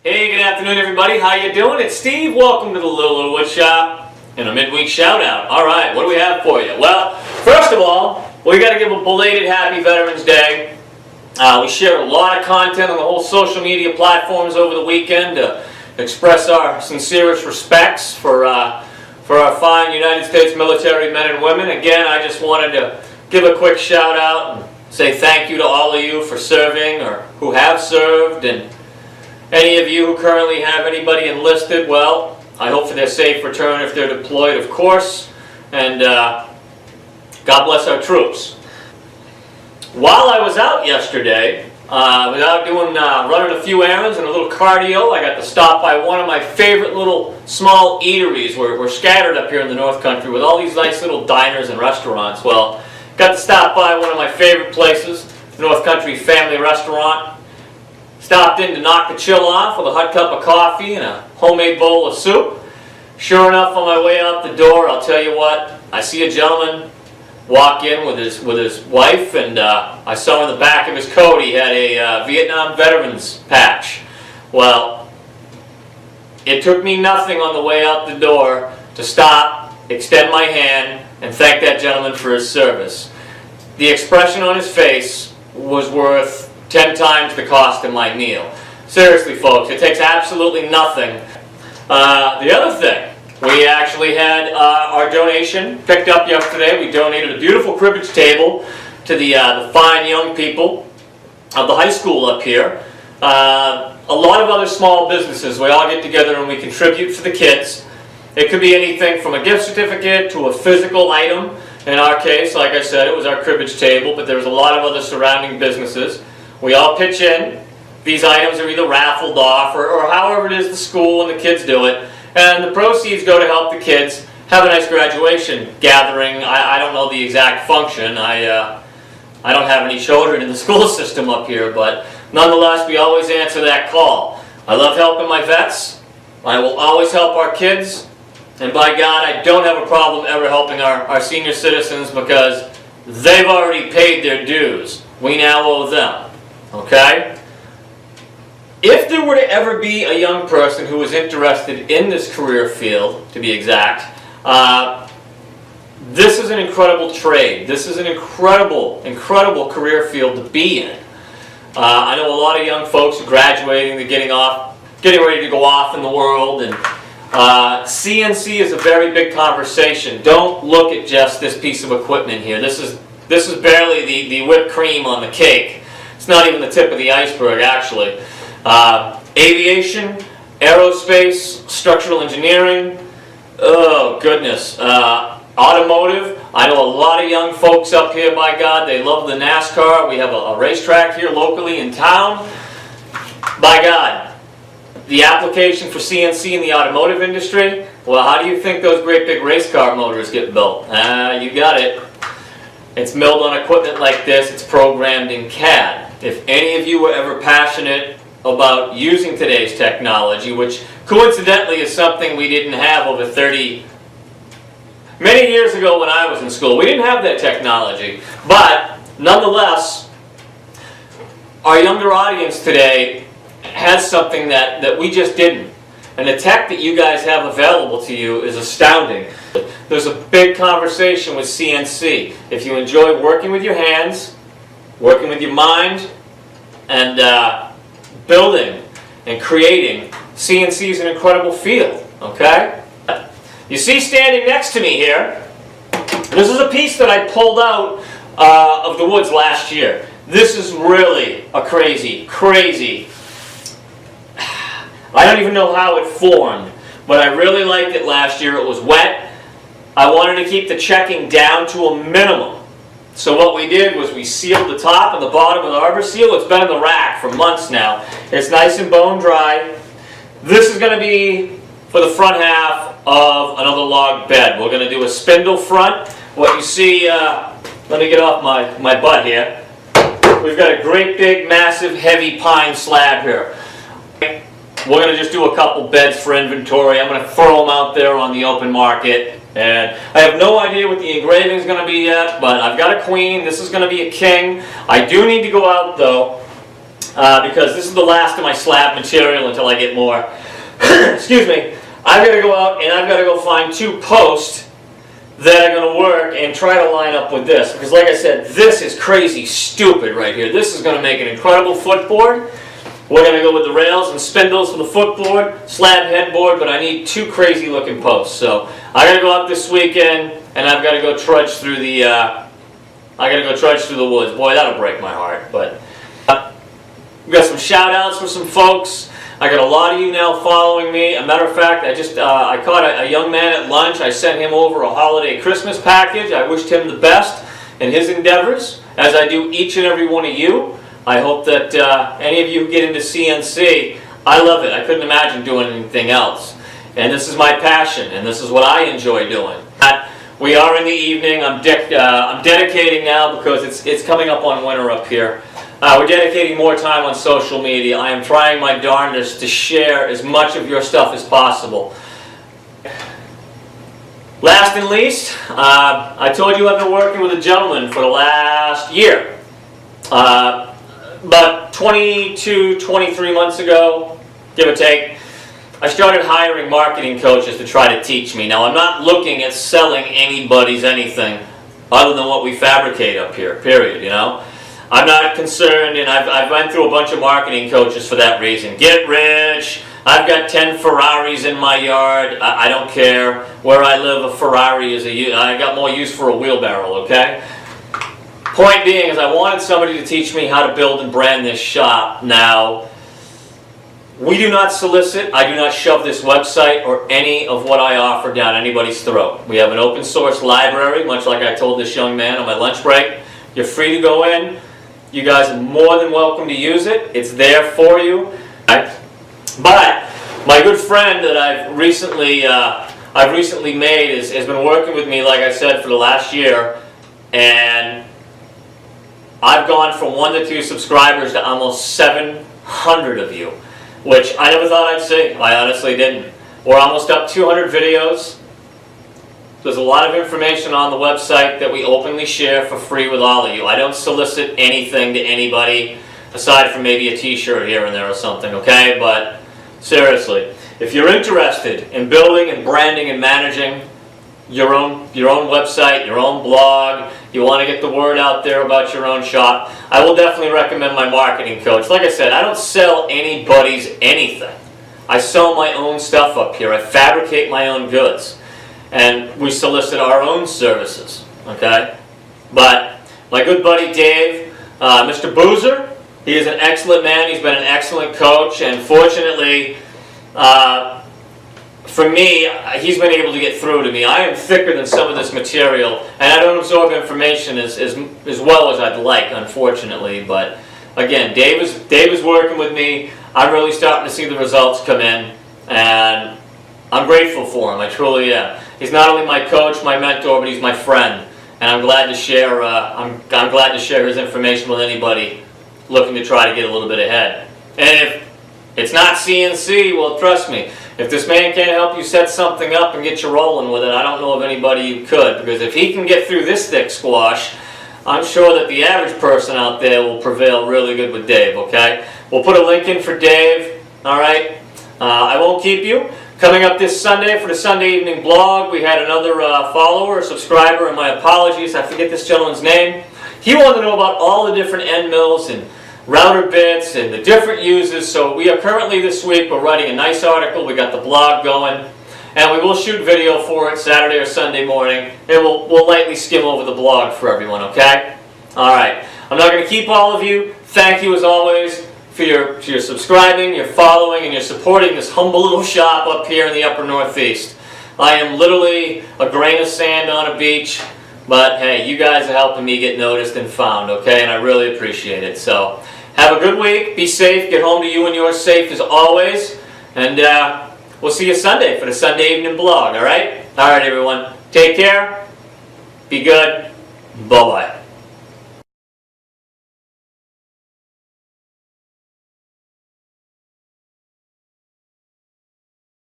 Hey, good afternoon, everybody. How you doing? It's Steve. Welcome to the Little Wood Shop and a midweek shout out. All right, what do we have for you? Well, first of all, we got to give a belated Happy Veterans Day. We shared a lot of content on the whole social media platforms over the weekend to express our sincerest respects for our fine United States military men and women. Again, I just wanted to give a quick shout out and say thank you to all of you for serving or who have served, and any of you who currently have anybody enlisted, well, I hope for their safe return if they're deployed, of course, and God bless our troops. While I was out yesterday, I was out running a few errands and a little cardio. I got to stop by one of my favorite little small eateries. We're scattered up here in the North Country with all these nice little diners and restaurants. Well, got to stop by one of my favorite places, North Country Family Restaurant. Stopped in to knock the chill off with a hot cup of coffee and a homemade bowl of soup. Sure enough, on my way out the door, I'll tell you what, I see a gentleman walk in with his wife, and I saw in the back of his coat he had a Vietnam veterans patch. Well, it took me nothing on the way out the door to stop, extend my hand, and thank that gentleman for his service. The expression on his face was worth 10 times the cost of my meal. Seriously, folks, it takes absolutely nothing. The other thing, we actually had our donation picked up yesterday. We donated a beautiful cribbage table to the fine young people of the high school up here. A lot of other small businesses, we all get together and we contribute for the kids. It could be anything from a gift certificate to a physical item. In our case, like I said, it was our cribbage table, but there's a lot of other surrounding businesses. We all pitch in. These items are either raffled off or however it is the school and the kids do it. And the proceeds go to help the kids have a nice graduation gathering. I don't know the exact function. I don't have any children in the school system up here, but nonetheless, we always answer that call. I love helping my vets. I will always help our kids. And by God, I don't have a problem ever helping our senior citizens because they've already paid their dues. We now owe them. Okay? If there were to ever be a young person who was interested in this career field, to be exact, this is an incredible trade. This is an incredible, incredible career field to be in. I know a lot of young folks are graduating, they're getting ready to go off in the world, and CNC is a very big conversation. Don't look at just this piece of equipment here. This is barely the whipped cream on the cake. It's not even the tip of the iceberg, actually. Aviation, aerospace, structural engineering, oh goodness, automotive. I know a lot of young folks up here, by God, they love the NASCAR. We have a racetrack here locally in town. By God, the application for CNC in the automotive industry, well, how do you think those great big race car motors get built? You got it. It's milled on equipment like this. It's programmed in CAD. If any of you were ever passionate about using today's technology, which coincidentally is something we didn't have over many years ago when I was in school. We didn't have that technology. But nonetheless, our younger audience today has something that we just didn't. And the tech that you guys have available to you is astounding. There's a big conversation with CNC. If you enjoy working with your hands, working with your mind, and building and creating, CNC is an incredible field, okay? You see standing next to me here, this is a piece that I pulled out of the woods last year. This is really a crazy, I don't even know how it formed, but I really liked it last year. It was wet. I wanted to keep the checking down to a minimum. So what we did was we sealed the top and the bottom with arbor seal. It's been in the rack for months now. It's nice and bone dry. This is going to be for the front half of another log bed. We're going to do a spindle front. What you see, let me get off my butt here. We've got a great big massive heavy pine slab here. We're going to just do a couple beds for inventory. I'm going to throw them out there on the open market. And I have no idea what the engraving is going to be yet, but I've got a queen. This is going to be a king. I do need to go out, though, because this is the last of my slab material until I get more. Excuse me. I've got to go out and I've got to go find 2 posts that are going to work and try to line up with this. Because like I said, this is crazy stupid right here. This is going to make an incredible footboard. We're going to go with the rails and spindles for the footboard, slab headboard, but I need 2 crazy looking posts. So I got to go out this weekend and I've got to go trudge through the woods. Boy, that'll break my heart. But we've got some shout outs for some folks. I got a lot of you now following me. A matter of fact, I caught a young man at lunch. I sent him over a holiday Christmas package. I wished him the best in his endeavors, as I do each and every one of you. I hope that any of you who get into CNC, I love it. I couldn't imagine doing anything else. And this is my passion, and this is what I enjoy doing. We are in the evening. I'm dedicating now because it's coming up on winter up here. We're dedicating more time on social media. I am trying my darndest to share as much of your stuff as possible. Last and least, I told you I've been working with a gentleman for the last year. About 22, 23 months ago, give or take, I started hiring marketing coaches to try to teach me. Now, I'm not looking at selling anybody's anything other than what we fabricate up here, period, you know. I'm not concerned, and I've went through a bunch of marketing coaches for that reason. Get rich. I've got 10 Ferraris in my yard. I don't care. Where I live, a Ferrari is I got more use for a wheelbarrow, okay? Point being is I wanted somebody to teach me how to build and brand this shop. Now, we do not solicit, I do not shove this website or any of what I offer down anybody's throat. We have an open source library, much like I told this young man on my lunch break. You're free to go in. You guys are more than welcome to use it. It's there for you. Right? But my good friend that I've recently made has been working with me, like I said, for the last year, and I've gone from 1 to 2 subscribers to almost 700 of you, which I never thought I'd see. I honestly didn't. We're almost up 200 videos. There's a lot of information on the website that we openly share for free with all of you. I don't solicit anything to anybody aside from maybe a t-shirt here and there or something, okay? But seriously, if you're interested in building and branding and managing your own website, your own blog, you want to get the word out there about your own shop, I will definitely recommend my marketing coach. Like I said, I don't sell anybody's anything. I sell my own stuff up here. I fabricate my own goods. And we solicit our own services, okay? But my good buddy Dave, Mr. Boozer, he is an excellent man. He's been an excellent coach, and fortunately, for me, he's been able to get through to me. I am thicker than some of this material, and I don't absorb information as well as I'd like, unfortunately. But again, Dave is working with me. I'm really starting to see the results come in, and I'm grateful for him. I truly am. He's not only my coach, my mentor, but he's my friend, and I'm glad to share. I'm glad to share his information with anybody looking to try to get a little bit ahead. And if it's not CNC, well, trust me, if this man can't help you set something up and get you rolling with it, I don't know of anybody who could. Because if he can get through this thick squash, I'm sure that the average person out there will prevail really good with Dave. Okay, we'll put a link in for Dave. All right, I won't keep you. Coming up this Sunday for the Sunday evening blog, we had another follower, a subscriber, and my apologies, I forget this gentleman's name. He wanted to know about all the different end mills and router bits and the different uses. So we are currently this week, we're writing a nice article, we got the blog going, and we will shoot video for it Saturday or Sunday morning, and we'll lightly skim over the blog for everyone, okay? Alright, I'm not going to keep all of you. Thank you as always for your subscribing, your following, and your supporting this humble little shop up here in the upper Northeast. I am literally a grain of sand on a beach, but hey, you guys are helping me get noticed and found, okay? And I really appreciate it. So, have a good week, be safe, get home to you and yours safe as always, and we'll see you Sunday for the Sunday evening blog, alright? Alright everyone, take care, be good, bye-bye.